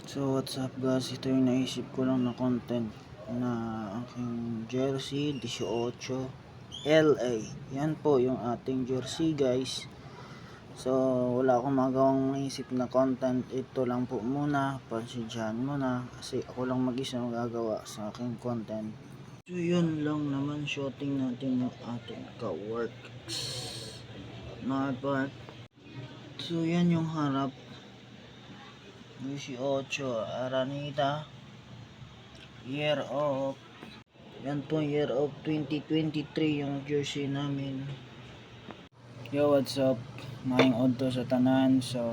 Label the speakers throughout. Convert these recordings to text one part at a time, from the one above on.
Speaker 1: So what's up guys, ito yung naisip ko lang na content na aking jersey 18 LA. Yan po yung ating jersey guys. So wala akong magawang naisip na content, ito lang po muna, pansyahan mo na kasi ako lang mag-isa magagawa sa aking content. So yun lang naman, shooting natin yung ating ka-works na part. So yan yung harap 18 Araneta, year of, yan po year of 2023 yung jersey namin. Yo, what's up, maing odto sa tanan. So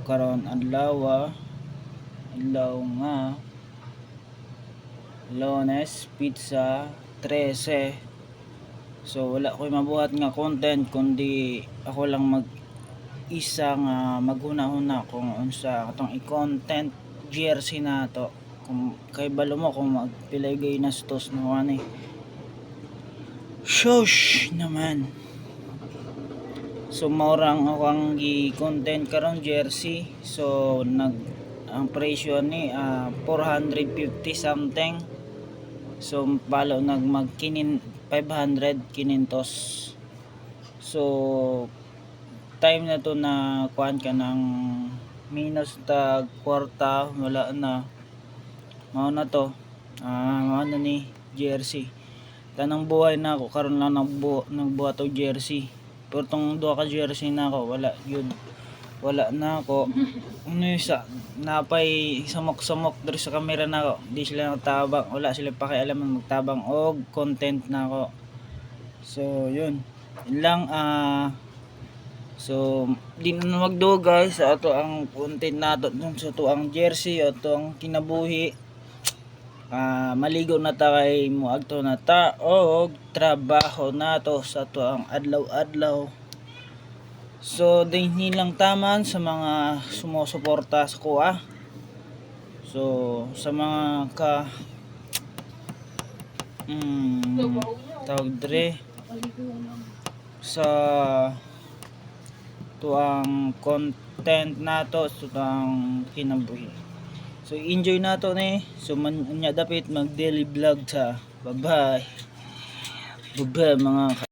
Speaker 1: karon adlaw nga Lunes, pizza 13. So wala ko'y mabuhat nga content kundi ako lang isa nga maghuna-huna kung unsa atong i-content jersey na to. Kung kay balo mo kung magpilay gay nastos na wani. Shush naman. So maurang ako ang gi-content karon jersey. So ang presyo ni 450 something. So balo magkinin 500 kinintos. So time na to na kuan ka ng minus tag kwarta, wala na mao na to. Mao na ni jersey. Tanang buhay na ako karon lang nagbuhat og jersey. Pero tong duha ka jersey na ako wala na ako. Ano isa napay samok-samok diri sa camera na ako. Di sila nagtabang, wala sila pakialaman magtabang og content na ako. So yun lang. So di na magdugay sa ato ang content nato dun sa ato ang jersey o ato ang kinabuhi. Maligo na ta kay moadto na ta og trabaho nato sa ato ang adlaw-adlaw. So dinhi lang taman sa mga sumusuporta sa kuha. So sa mga tawag dre sa tuang content nato sa tuang kinabuhi. So enjoy nato ni. So nya dapat mag daily vlog sa. Bye bye mga